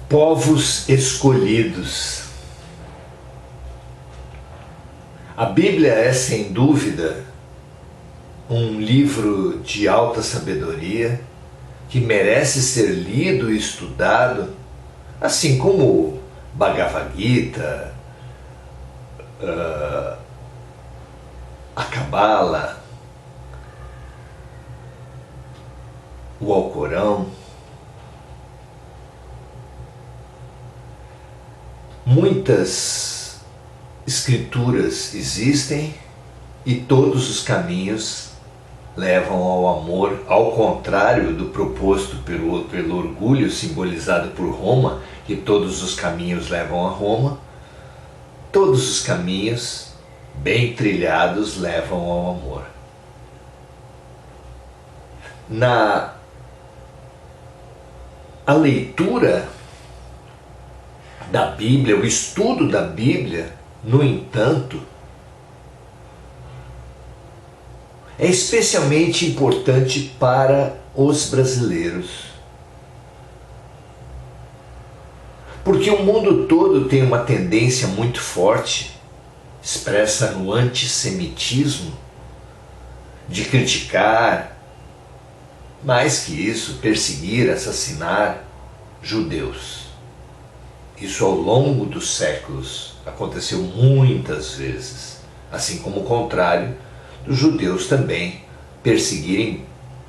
Povos escolhidos. A Bíblia é, sem dúvida, um livro de alta sabedoria que merece ser lido e estudado, assim como Bhagavad Gita, a Cabala, o Alcorão. Muitas escrituras existem e todos os caminhos levam ao amor, ao contrário do proposto pelo orgulho simbolizado por Roma, que todos os caminhos levam a Roma. Todos os caminhos bem trilhados levam ao amor. A leitura da Bíblia, o estudo da Bíblia, no entanto, é especialmente importante para os brasileiros. Porque o mundo todo tem uma tendência muito forte, expressa no antissemitismo, de criticar, mais que isso, perseguir, assassinar judeus. Isso ao longo dos séculos aconteceu muitas vezes, assim como o contrário dos judeus também perseguirem.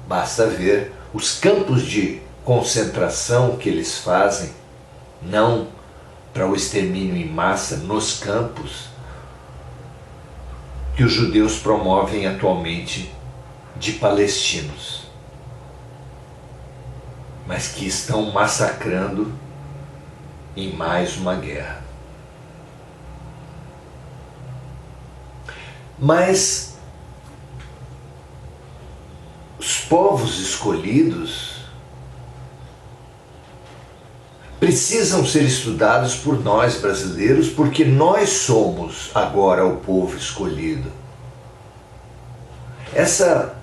Basta ver os campos de concentração que eles fazem, não para o extermínio em massa nos campos, que os judeus promovem atualmente de palestinos, mas que estão massacrando em mais uma guerra. Mas os povos escolhidos precisam ser estudados por nós brasileiros, porque nós somos agora o povo escolhido. Essa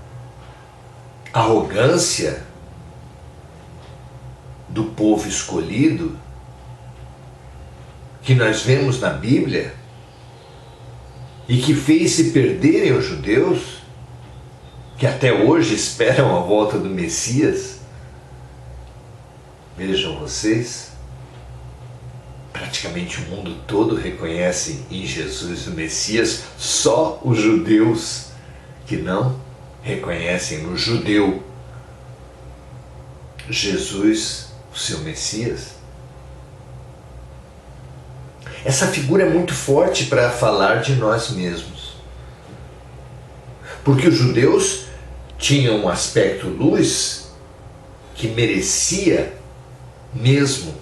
arrogância do povo escolhido que nós vemos na Bíblia e que fez se perderem os judeus, que até hoje esperam a volta do Messias. Vejam vocês, praticamente o mundo todo reconhece em Jesus o Messias, só os judeus que não reconhecem no judeu Jesus, o seu Messias. Essa figura é muito forte para falar de nós mesmos. Porque os judeus tinham um aspecto luz que merecia mesmo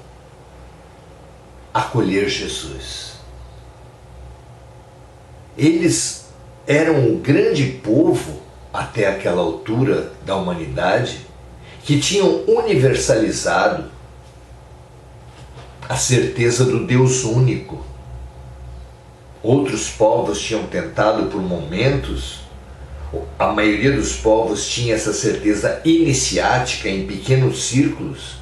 acolher Jesus. Eles eram o grande povo, até aquela altura da humanidade, que tinham universalizado a certeza do Deus único. Outros povos tinham tentado por momentos, a maioria dos povos tinha essa certeza iniciática em pequenos círculos,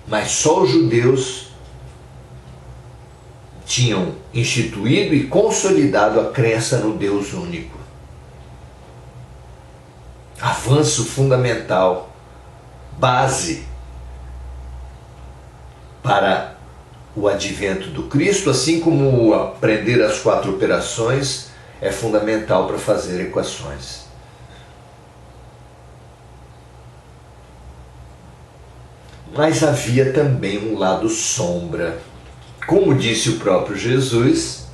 mas só os judeus tinham instituído e consolidado a crença no Deus único. Avanço fundamental, base para o advento do Cristo, assim como aprender as 4 operações é fundamental para fazer equações. Mas havia também um lado sombra. Como disse o próprio Jesus,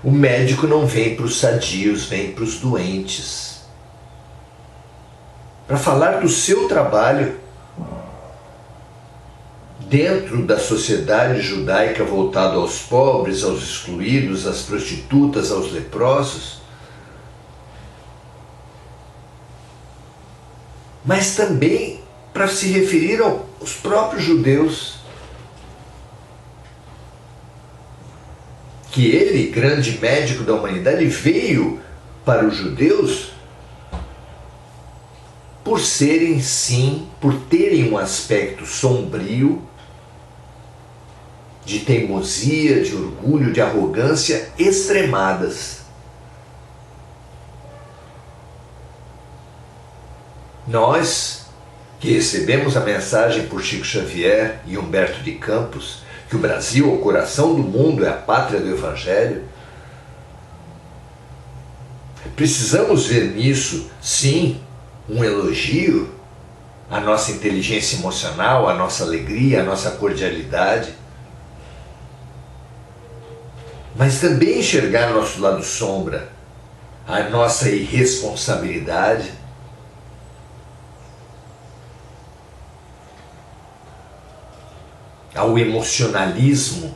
o médico não vem para os sadios, vem para os doentes. Para falar do seu trabalho dentro da sociedade judaica voltado aos pobres, aos excluídos, às prostitutas, aos leprosos, mas também para se referir aos próprios judeus, que ele, grande médico da humanidade, veio para os judeus por serem sim, por terem um aspecto sombrio, de teimosia, de orgulho, de arrogância extremadas. Nós, que recebemos a mensagem por Chico Xavier e Humberto de Campos, que o Brasil é o coração do mundo, é a pátria do Evangelho, precisamos ver nisso, sim, um elogio à nossa inteligência emocional, à nossa alegria, à nossa cordialidade, mas também enxergar nosso lado sombra, a nossa irresponsabilidade, ao emocionalismo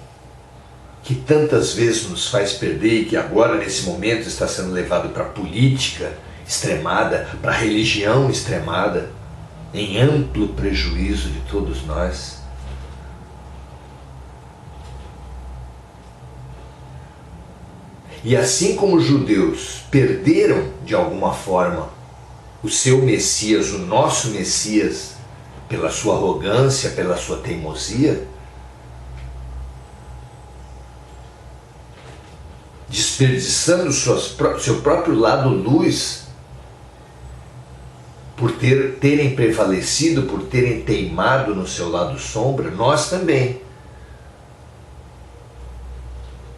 que tantas vezes nos faz perder e que agora nesse momento está sendo levado para a política extremada, para a religião extremada, em amplo prejuízo de todos nós. E assim como os judeus perderam de alguma forma o seu Messias, o nosso Messias, pela sua arrogância, pela sua teimosia, desperdiçando seu próprio lado luz, por terem prevalecido, por terem teimado no seu lado sombra, nós também,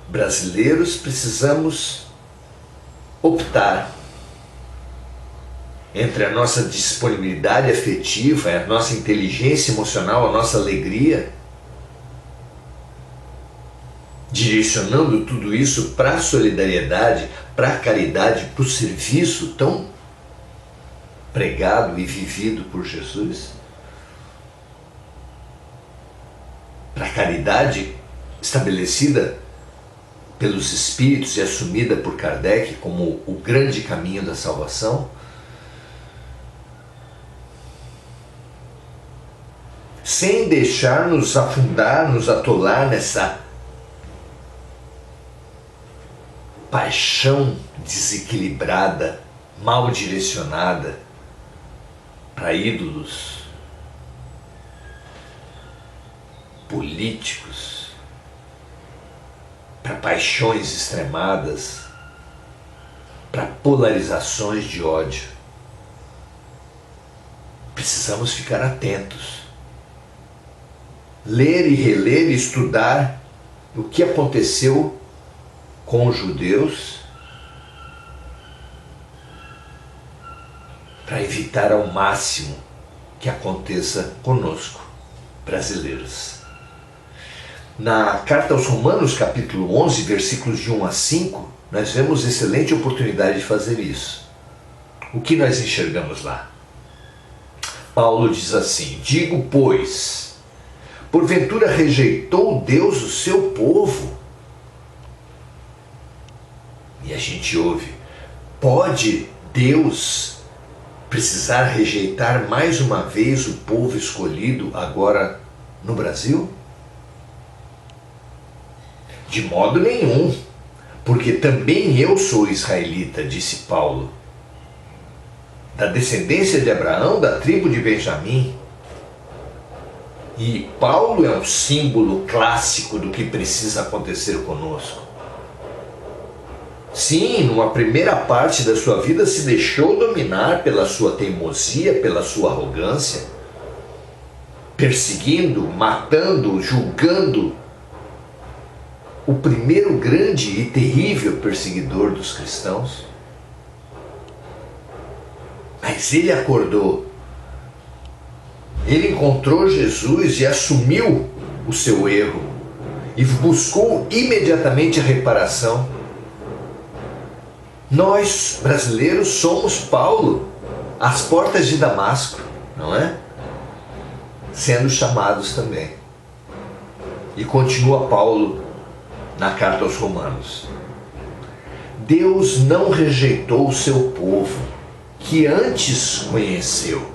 brasileiros, precisamos optar entre a nossa disponibilidade afetiva, a nossa inteligência emocional, a nossa alegria, direcionando tudo isso para a solidariedade, para a caridade, para o serviço tão pregado e vivido por Jesus, para a caridade estabelecida pelos Espíritos e assumida por Kardec como o grande caminho da salvação, sem deixar nos afundar, nos atolar nessa paixão desequilibrada, mal direcionada para ídolos políticos, para paixões extremadas, para polarizações de ódio. Precisamos ficar atentos, ler e reler e estudar o que aconteceu com os judeus, para evitar ao máximo que aconteça conosco, brasileiros. Na carta aos Romanos, capítulo 11, versículos de 1 a 5, nós vemos excelente oportunidade de fazer isso. O que nós enxergamos lá? Paulo diz assim: digo, pois, porventura rejeitou Deus o seu povo? E a gente ouve, pode Deus precisar rejeitar mais uma vez o povo escolhido agora no Brasil? De modo nenhum, porque também eu sou israelita, disse Paulo, da descendência de Abraão, da tribo de Benjamim. E Paulo é um símbolo clássico do que precisa acontecer conosco. Sim, numa primeira parte da sua vida se deixou dominar pela sua teimosia, pela sua arrogância, perseguindo, matando, julgando o primeiro grande e terrível perseguidor dos cristãos. Mas ele acordou, ele encontrou Jesus e assumiu o seu erro e buscou imediatamente a reparação. Nós, brasileiros, somos Paulo, às portas de Damasco, não é? Sendo chamados também. E continua Paulo na carta aos Romanos: Deus não rejeitou o seu povo, que antes conheceu.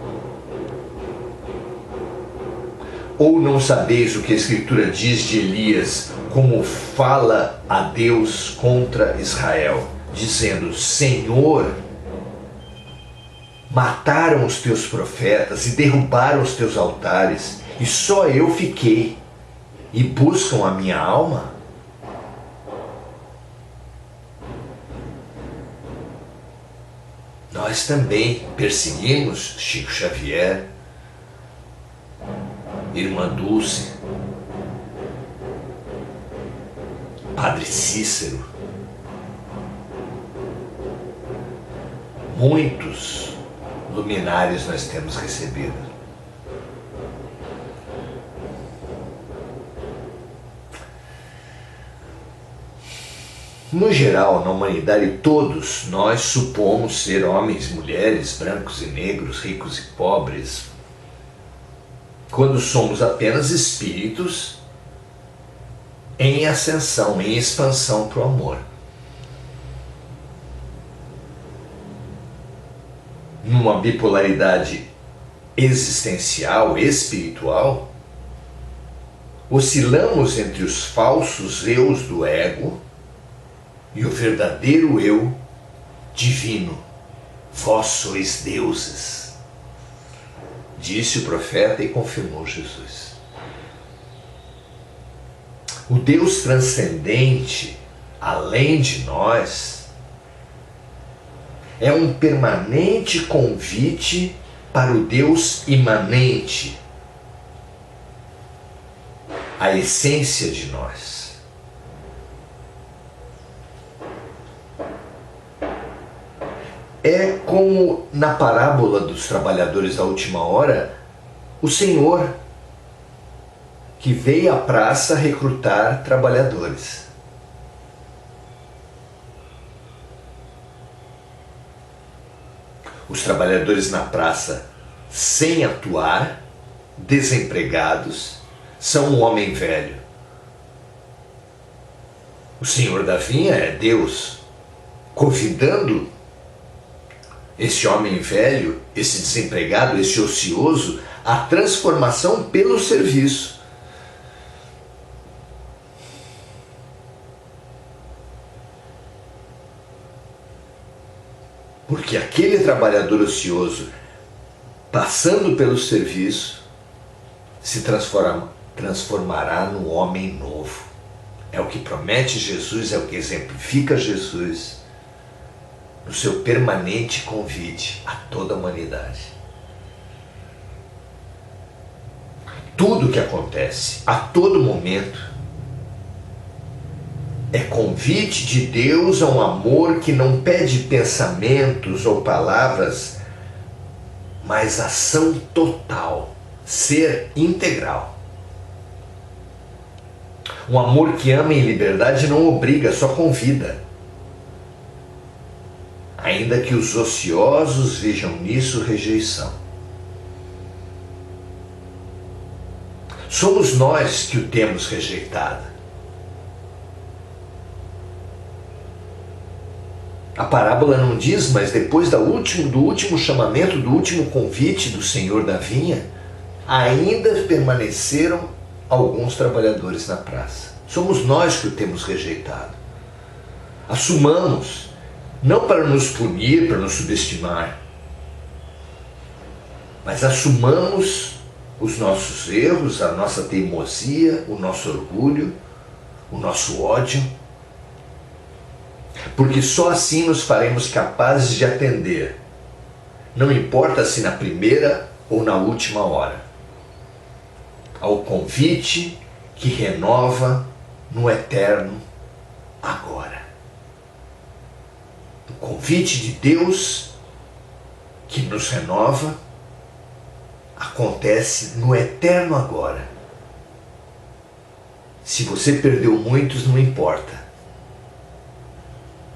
Ou não sabeis o que a Escritura diz de Elias, como fala a Deus contra Israel, dizendo: Senhor, Mataram os teus profetas e derrubaram os teus altares, e só eu fiquei, e buscam a minha alma? Nós também perseguimos Chico Xavier, Irmã Dulce, Padre Cícero, muitos luminares nós temos recebido. No geral, na humanidade, todos nós supomos ser homens, mulheres, brancos e negros, ricos e pobres, quando somos apenas espíritos em ascensão, em expansão para o amor. Numa bipolaridade existencial, espiritual, oscilamos entre os falsos eus do ego e o verdadeiro eu divino. Vós sois deuses, disse o profeta e confirmou Jesus. O Deus transcendente, além de nós, é um permanente convite para o Deus imanente, a essência de nós. É como na parábola dos trabalhadores da última hora, o Senhor que veio à praça recrutar trabalhadores. Os trabalhadores na praça, sem atuar, desempregados, são um homem velho. O Senhor da vinha é Deus, convidando esse homem velho, esse desempregado, esse ocioso, à transformação pelo serviço. Porque aquele trabalhador ocioso, passando pelo serviço, se transformará num homem novo. É o que promete Jesus, é o que exemplifica Jesus no seu permanente convite a toda a humanidade. Tudo que acontece, a todo momento, é convite de Deus a um amor que não pede pensamentos ou palavras, mas ação total, ser integral. Um amor que ama em liberdade não obriga, só convida. Ainda que os ociosos vejam nisso rejeição. Somos nós que o temos rejeitado. A parábola não diz, mas depois do último chamamento, do último convite do Senhor da vinha, ainda permaneceram alguns trabalhadores na praça. Somos nós que o temos rejeitado. Assumamos, não para nos punir, para nos subestimar, mas assumamos os nossos erros, a nossa teimosia, o nosso orgulho, o nosso ódio, porque só assim nos faremos capazes de atender, não importa se na primeira ou na última hora, ao convite que renova no eterno agora. O convite de Deus que nos renova acontece no eterno agora. Se você perdeu muitos, não importa.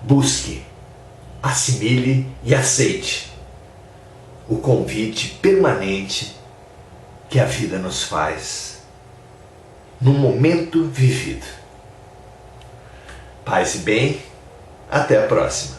Busque, assimile e aceite o convite permanente que a vida nos faz no momento vivido. Paz e bem, até a próxima.